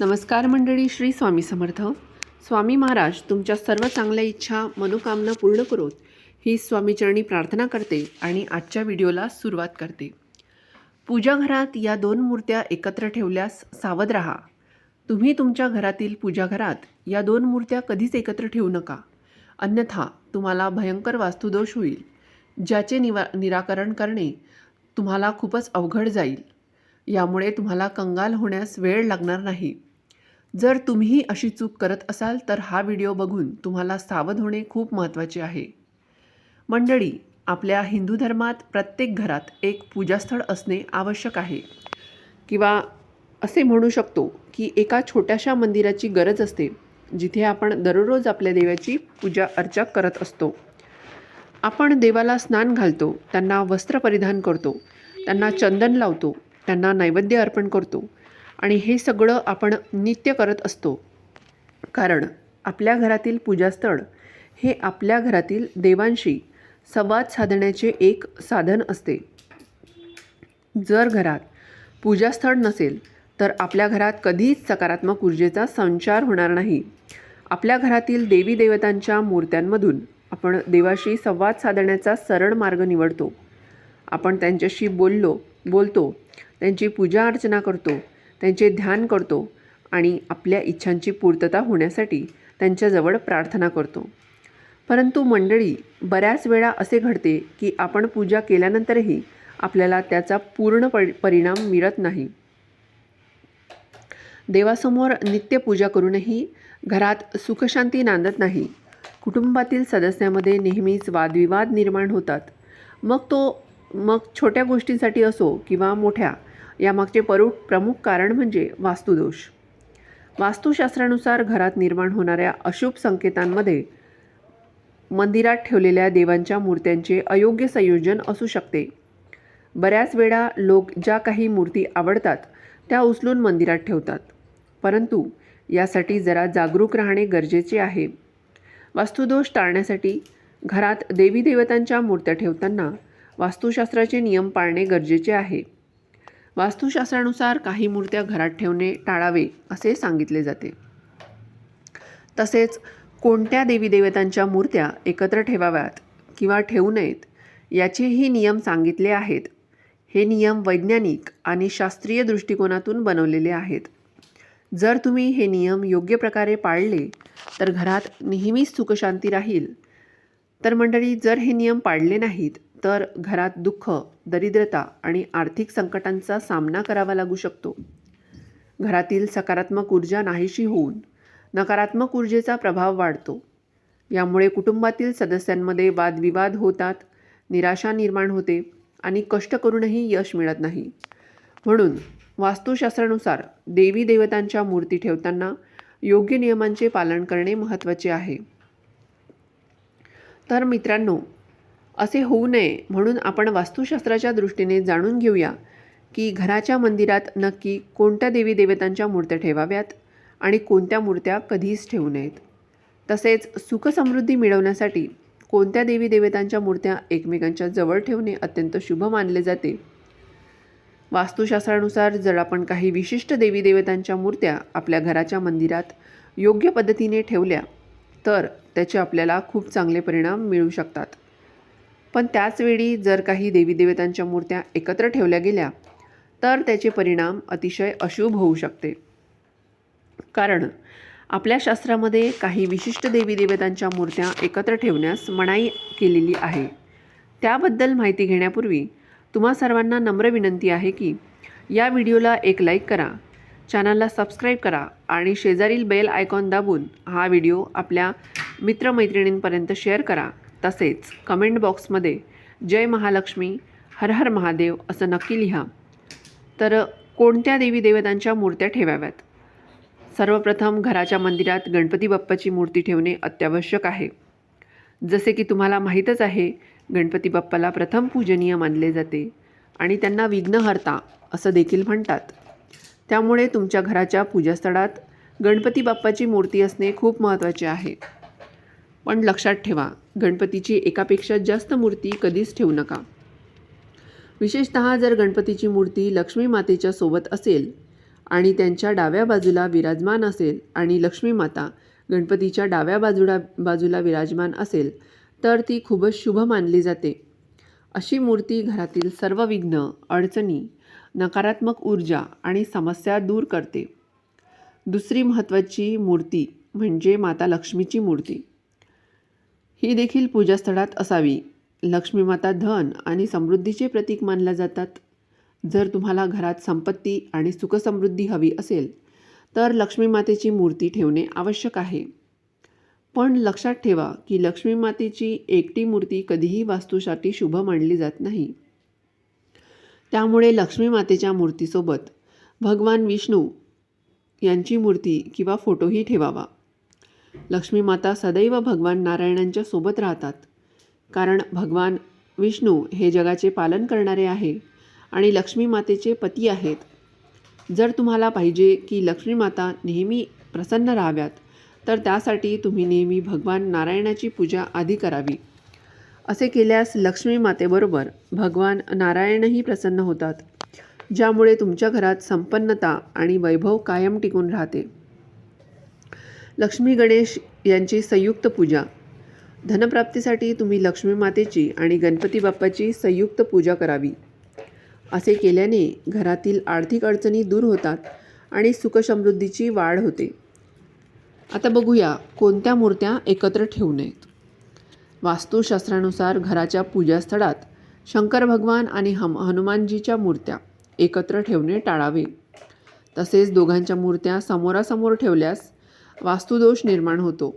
नमस्कार मंडळी, श्री स्वामी समर्थ. स्वामी महाराज तुमच्या सर्व चांगल्या इच्छा मनोकामना पूर्ण करोत ही स्वामीचरणी प्रार्थना करते आणि आजच्या व्हिडिओला सुरुवात करते. पूजाघरात या दोन मूर्त्या एकत्र ठेवल्यास सावध राहा. तुम्ही तुमच्या घरातील पूजाघरात या दोन मूर्त्या कधीच एकत्र ठेवू नका, अन्यथा तुम्हाला भयंकर वास्तुदोष होईल, ज्याचे निराकरण करणे तुम्हाला खूपच अवघड जाईल. यामुळे तुम्हाला कंगाल होण्यास वेळ लागणार नाही. जर तुम्ही अशी चूक करत असाल तर हा व्हिडिओ बघून तुम्हाला सावध होणे खूप महत्त्वाचे आहे. मंडळी, आपल्या हिंदू धर्मात प्रत्येक घरात एक पूजास्थळ असणे आवश्यक आहे, किंवा असे म्हणू शकतो की एका छोट्याशा मंदिराची गरज असते, जिथे आपण दररोज आपल्या देवाची पूजा अर्चा करत असतो. आपण देवाला स्नान घालतो, त्यांना वस्त्र परिधान करतो, त्यांना चंदन लावतो, त्यांना नैवेद्य अर्पण करतो आणि हे सगळं आपण नित्य करत असतो. कारण आपल्या घरातील पूजास्थळ हे आपल्या घरातील देवांशी संवाद साधण्याचे एक साधन असते. जर घरात पूजास्थळ नसेल तर आपल्या घरात कधीच सकारात्मक ऊर्जेचा संचार होणार नाही. आपल्या घरातील देवी देवतांच्या मूर्त्यांमधून आपण देवाशी संवाद साधण्याचा सरळ मार्ग निवडतो. आपण त्यांच्याशी बोलतो, त्यांची पूजा अर्चना करतो, त्यांचे ध्यान करतो आणि आपल्या इच्छांची पूर्तता होण्यासाठी त्यांच्याजवळ प्रार्थना करतो. परंतु मंडळी, बऱ्याच वेळा असे घडते की आपण पूजा केल्यानंतरही आपल्याला त्याचा पूर्ण परिणाम मिळत नाही. देवासमोर नित्य पूजा करूनही घरात सुखशांती नांदत नाही. कुटुंबातील सदस्यामध्ये नेहमीच वादविवाद निर्माण होतात. मग छोट्या गोष्टींसाठी असो किंवा मोठ्या, यामागचे प्रमुख कारण म्हणजे वास्तुदोष. वास्तुशास्त्रानुसार घरात निर्माण होणाऱ्या अशुभ संकेतांमध्ये मंदिरात ठेवलेल्या देवांच्या मूर्त्यांचे अयोग्य संयोजन असू शकते. बऱ्याच वेळा लोक ज्या काही मूर्ती आवडतात त्या उचलून मंदिरात ठेवतात, परंतु यासाठी जरा जागरूक राहणे गरजेचे आहे. वास्तुदोष टाळण्यासाठी घरात देवी देवतांच्या मूर्त्या ठेवताना वास्तुशास्त्राचे नियम पाळणे गरजेचे आहे. वास्तुशास्त्रानुसार काही मूर्त्या घरात ठेवणे टाळावे असे सांगितले जाते. तसेच कोणत्या देवी देवतांच्या मूर्त्या एकत्र ठेवाव्यात किंवा ठेवू नयेत याचेही नियम सांगितले आहेत. हे नियम वैज्ञानिक आणि शास्त्रीय दृष्टिकोनातून बनवलेले आहेत. जर तुम्ही हे नियम योग्य प्रकारे पाळले तर घरात नेहमीच सुखशांती राहील. तर मंडळी, जर हे नियम पाळले नाहीत तर घरात दुःख, दरिद्रता आणि आर्थिक संकटांचा सामना करावा लागू शकतो. घरातील सकारात्मक ऊर्जा नाहीशी होऊन नकारात्मक ऊर्जेचा प्रभाव वाढतो. यामुळे कुटुंबातील सदस्यांमध्ये वादविवाद होतात, निराशा निर्माण होते आणि कष्ट करूनही यश मिळत नाही. म्हणून वास्तुशास्त्रानुसार देवी देवतांच्या मूर्ती ठेवताना योग्य नियमांचे पालन करणे महत्त्वाचे आहे. तर मित्रांनो, असे होऊ नये म्हणून आपण वास्तुशास्त्राच्या दृष्टीने जाणून घेऊया की घराच्या मंदिरात नक्की कोणत्या देवी देवतांच्या मूर्त्या ठेवाव्यात आणि कोणत्या मूर्त्या कधीच ठेवू नयेत. तसेच सुखसमृद्धी मिळवण्यासाठी कोणत्या देवी देवतांच्या मूर्त्या एकमेकांच्या जवळ ठेवणे अत्यंत शुभ मानले जाते. वास्तुशास्त्रानुसार जर आपण काही विशिष्ट देवी देवतांच्या मूर्त्या आपल्या घराच्या मंदिरात योग्य पद्धतीने ठेवल्या तर त्याचे आपल्याला खूप चांगले परिणाम मिळू शकतात. पण त्याचवेळी जर काही देवी देवतांच्या मूर्त्या एकत्र ठेवल्या गेल्या तर त्याचे परिणाम अतिशय अशुभ होऊ शकते. कारण आपल्या शास्त्रामध्ये काही विशिष्ट देवी देवतांच्या मूर्त्या एकत्र ठेवण्यास मनाई केलेली आहे. त्याबद्दल माहिती घेण्यापूर्वी तुम्हा सर्वांना नम्र विनंती आहे की या व्हिडिओला एक लाईक करा, चॅनलला सबस्क्राईब करा आणि शेजारील बेल आयकॉन दाबून हा व्हिडिओ आपल्या मित्रमैत्रिणींपर्यंत शेअर करा. तसेच कमेंट बॉक्समध्ये जय महालक्ष्मी, हर हर महादेव असं नक्की लिहा. तर कोणत्या देवी देवतांच्या मूर्त्या ठेवाव्यात? सर्वप्रथम घराच्या मंदिरात गणपती बाप्पाची मूर्ती ठेवणे अत्यावश्यक आहे. जसे की तुम्हाला माहीतच आहे, गणपती बाप्पाला प्रथम पूजनीय मानले जाते आणि त्यांना विघ्नहर्ता असं देखील म्हणतात. त्यामुळे तुमच्या घराच्या पूजास्थळात गणपती बाप्पाची मूर्ती असणे खूप महत्त्वाचे आहे. पण लक्षात ठेवा, गणपतीची एकापेक्षा जास्त मूर्ती कधीच ठेवू नका. विशेषतः जर गणपतीची मूर्ती लक्ष्मी मातेच्या सोबत असेल आणि त्यांच्या डाव्या बाजूला विराजमान असेल आणि लक्ष्मी माता गणपतीच्या डाव्या बाजूला विराजमान असेल तर ती खूपच शुभ मानली जाते. अशी मूर्ती घरातील सर्व विघ्न, अडचणी, नकारात्मक ऊर्जा आणि समस्या दूर करते. दुसरी महत्त्वाची मूर्ती म्हणजे माता लक्ष्मीची मूर्ती. ही देखील पूजास्थळात असावी. लक्ष्मी माता धन आणि समृद्धीचे प्रतीक मानल्या जातात. जर तुम्हाला घरात संपत्ती आणि सुखसमृद्धी हवी असेल तर लक्ष्मी मातेची मूर्ती ठेवणे आवश्यक आहे. पण लक्षात ठेवा की लक्ष्मी मातेची एकटी मूर्ती कधीही वास्तूसाठी शुभ मानली जात नाही. त्यामुळे लक्ष्मी मातेच्या मूर्तीसोबत भगवान विष्णू यांची मूर्ती किंवा फोटोही ठेवावा. लक्ष्मी माता सदैव भगवान नारायणांच्या सोबत राहतात, कारण भगवान विष्णू हे जगाचे पालन करणारे आहे आणि लक्ष्मी मातेचे पती आहेत. जर तुम्हाला पाहिजे की लक्ष्मी माता नेहमी प्रसन्न राहाव्यात तर त्यासाठी तुम्ही नेहमी भगवान नारायणाची पूजा आधी करावी. असे केल्यास लक्ष्मी मातेबरोबर भगवान नारायणही प्रसन्न होतात, ज्यामुळे तुमच्या घरात संपन्नता आणि वैभव कायम टिकून राहते. लक्ष्मी गणेश यांची संयुक्त पूजा. धनप्राप्तीसाठी तुम्ही लक्ष्मी मातेची आणि गणपती बाप्पाची संयुक्त पूजा करावी. असे केल्याने घरातील आर्थिक अडचणी दूर होतात आणि सुखसमृद्धीची वाढ होते. आता बघूया कोणत्या मूर्त्या एकत्र ठेवू नयेत. वास्तुशास्त्रानुसार घराच्या पूजास्थळात शंकर भगवान आणि हनुमानजीच्या मूर्त्या एकत्र ठेवणे टाळावे. तसेच दोघांच्या मूर्त्या समोरासमोर ठेवल्यास वास्तुदोष निर्माण होतो.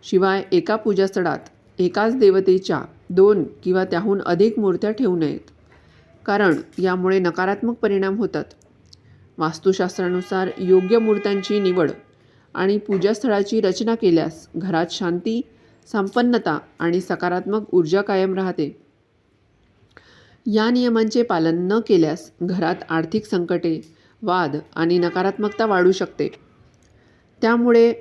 शिवाय एका पूजास्थळात एकाच देवतेच्या 2 किंवा त्याहून अधिक मूर्त्या ठेवू नयेत, कारण यामुळे नकारात्मक परिणाम होतात. वास्तुशास्त्रानुसार योग्य मूर्त्यांची निवड आणि पूजास्थळाची रचना केल्यास घरात शांती, संपन्नता आणि सकारात्मक ऊर्जा कायम राहते. या नियमांचे पालन न केल्यास घरात आर्थिक संकटे, वाद आणि नकारात्मकता वाढू शकते. त्यामुळे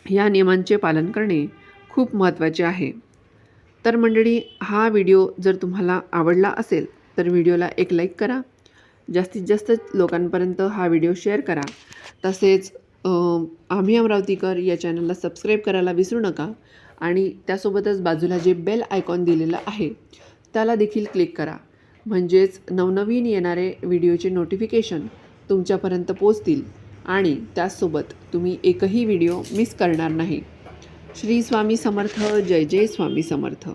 या नियमांचे पालन करणे खूप महत्त्वाचे आहे. तर मंडळी, हा व्हिडिओ जर तुम्हाला आवडला असेल तर व्हिडिओला एक लाईक करा. जास्तीत जास्त लोकांपर्यंत हा व्हिडिओ शेअर करा. तसेच आम्ही अमरावतीकर या चॅनलला सबस्क्राईब करायला विसरू नका आणि त्यासोबतच बाजूला जे बेल आयकॉन दिलेलं आहे त्याला देखील क्लिक करा. म्हणजेच नवनवीन येणारे व्हिडिओचे नोटिफिकेशन तुमच्यापर्यंत पोचतील आणि त्याचसोबत तुम्ही एकही व्हिडिओ मिस करणार नाही. श्री स्वामी समर्थ. जय जय स्वामी समर्थ.